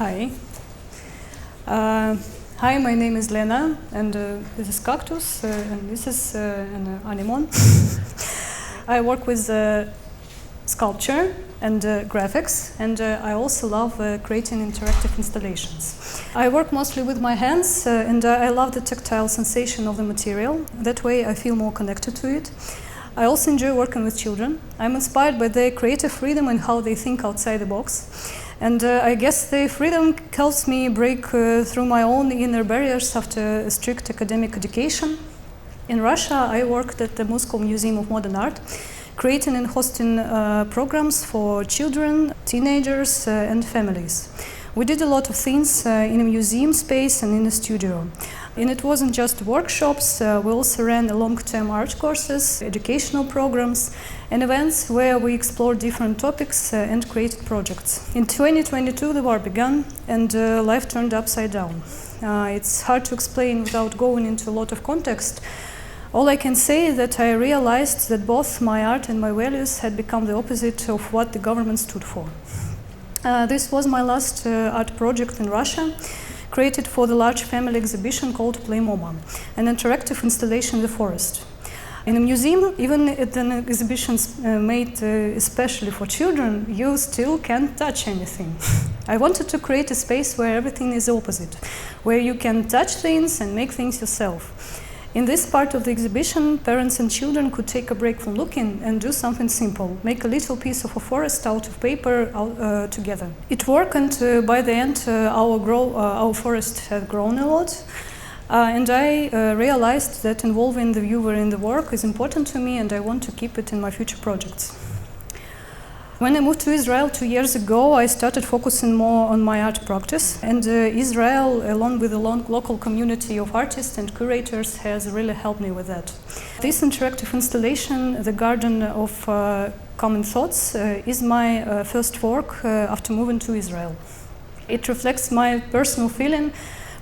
Hi. Hi, my name is Lena, and this is Cactus, and this is an anemone. I work with sculpture and graphics, and I also love creating interactive installations. I work mostly with my hands, and I love the tactile sensation of the material. That way I feel more connected to it. I also enjoy working with children. I'm inspired by their creative freedom and how they think outside the box. And I guess their freedom helps me break through my own inner barriers after a strict academic education. In Russia, I worked at the Moscow Museum of Modern Art, creating and hosting programs for children, teenagers, and families. We did a lot of things in a museum space and in a studio. And it wasn't just workshops, we also ran long-term art courses, educational programs, and events where we explored different topics and created projects. In 2022, the war began, and life turned upside down. It's hard to explain without going into a lot of context. All I can say is that I realized that both my art and my values had become the opposite of what the government stood for. This was my last art project in Russia, created for the large family exhibition called Play Mama, an interactive installation in the forest. In a museum, even at an exhibition made especially for children, you still can't touch anything. I wanted to create a space where everything is opposite, where you can touch things and make things yourself. In this part of the exhibition, parents and children could take a break from looking and do something simple, make a little piece of a forest out of paper together. It worked, and by the end, our forest had grown a lot. And I realized that involving the viewer in the work is important to me, and I want to keep it in my future projects. When I moved to Israel 2 years ago, I started focusing more on my art practice, and Israel, along with the local community of artists and curators, has really helped me with that. This interactive installation, The Garden of Common Thoughts, is my first work after moving to Israel. It reflects my personal feeling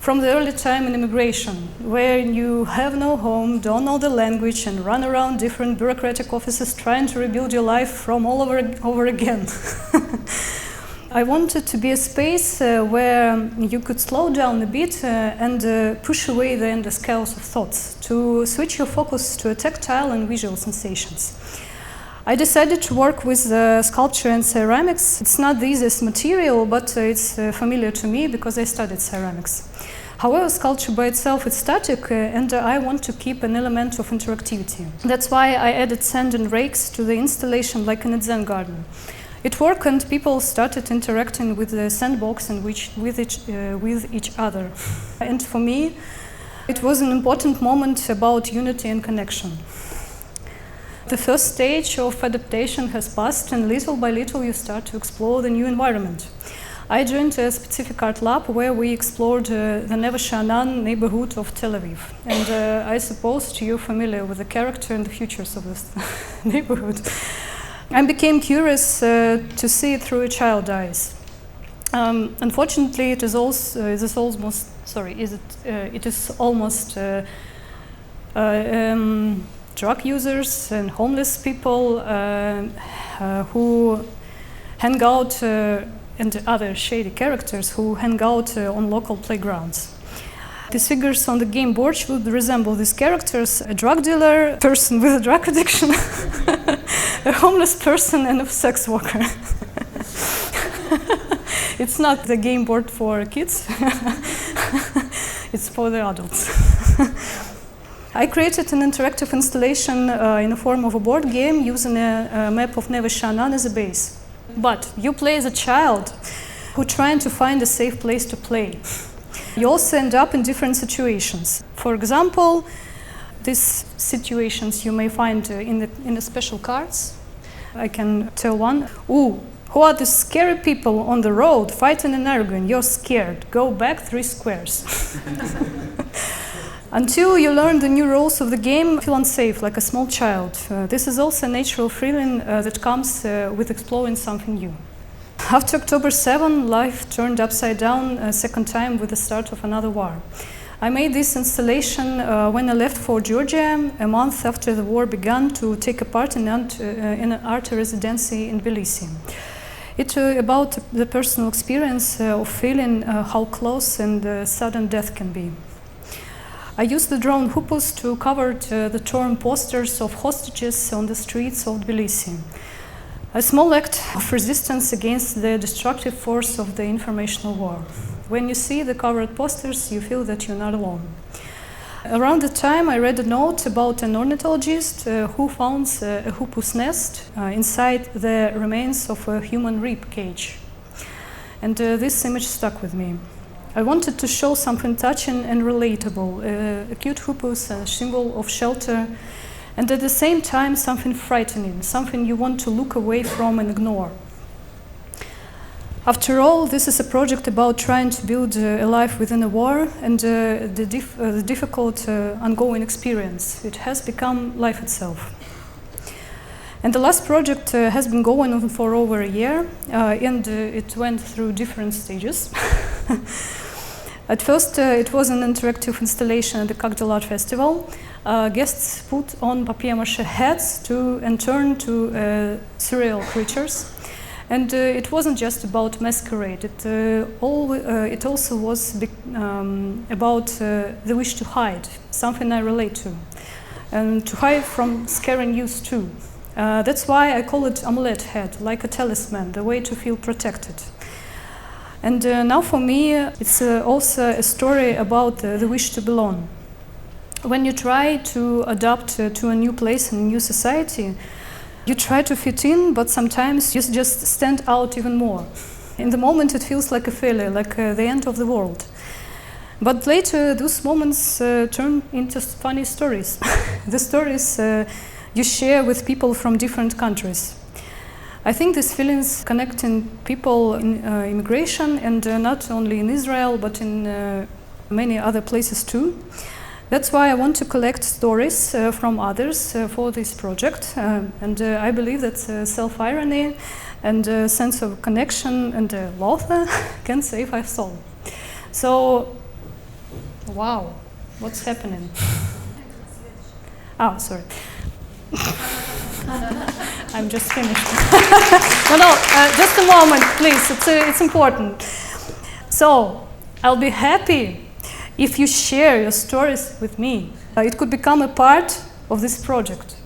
from the early time in Emigration, where you have no home, don't know the language, and run around different bureaucratic offices trying to rebuild your life from all over again. I wanted to be a space where you could slow down a bit and push away the endless chaos of thoughts, to switch your focus to tactile and visual sensations. I decided to work with sculpture and ceramics. It's not the easiest material, but it's familiar to me because I studied ceramics. However, sculpture by itself is static, and I want to keep an element of interactivity. That's why I added sand and rakes to the installation like in a Zen garden. It worked, and people started interacting with the sandbox and with each other. And for me, it was an important moment about unity and connection. The first stage of adaptation has passed, and little by little you start to explore the new environment. I joined a specific art lab where we explored the Neve Sha'anan neighborhood of Tel Aviv. And I suppose you're familiar with the character and the features of this neighborhood. I became curious to see it through a child's eyes. Unfortunately, it is almost drug users and homeless people who hang out, and other shady characters who hang out on local playgrounds. These figures on the game board would resemble these characters: a drug dealer, a person with a drug addiction, a homeless person, and a sex worker. It's not the game board for kids, it's for the adults. I created an interactive installation in the form of a board game using a map of Neve Sha'anan as a base. But you play as a child who's trying to find a safe place to play. You also end up in different situations. For example, these situations you may find in the special cards. I can tell one. Ooh, who are the scary people on the road fighting and arguing? You're scared. Go back 3 squares. Until you learn the new rules of the game, you feel unsafe, like a small child. This is also a natural feeling that comes with exploring something new. After October 7, life turned upside down a second time with the start of another war. I made this installation when I left for Georgia, a month after the war began, to take a part in an art residency in Tbilisi. It's about the personal experience of feeling how close and sudden death can be. I used the drone Hupus to cover the torn posters of hostages on the streets of Tbilisi. A small act of resistance against the destructive force of the informational war. When you see the covered posters, you feel that you're not alone. Around the time, I read a note about an ornithologist who found a hupus nest inside the remains of a human rib cage. And this image stuck with me. I wanted to show something touching and relatable, a cute hupus, a symbol of shelter, and at the same time something frightening, something you want to look away from and ignore. After all, this is a project about trying to build a life within a war and the difficult ongoing experience. It has become life itself. And the last project has been going on for over a year, and it went through different stages. At first, it was an interactive installation at the KakdelArt festival. Guests put on papier-mâché hats and turn to surreal creatures. And it wasn't just about masquerade. It also was about the wish to hide, something I relate to, and to hide from scaring youth too. That's why I call it amulet head, like a talisman, the way to feel protected. And now for me, it's also a story about the wish to belong. When you try to adapt to a new place and a new society, you try to fit in, but sometimes you just stand out even more. In the moment, it feels like a failure, like the end of the world. But later, those moments turn into funny stories. The stories you share with people from different countries. I think these feelings connecting people in immigration, and not only in Israel, but in many other places too. That's why I want to collect stories from others for this project, and I believe that self-irony and a sense of connection and love can save our soul. So, wow, what's happening? Oh, sorry. I'm just finished. No, just a moment, please, it's important. So, I'll be happy if you share your stories with me. It could become a part of this project.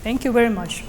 Thank you very much.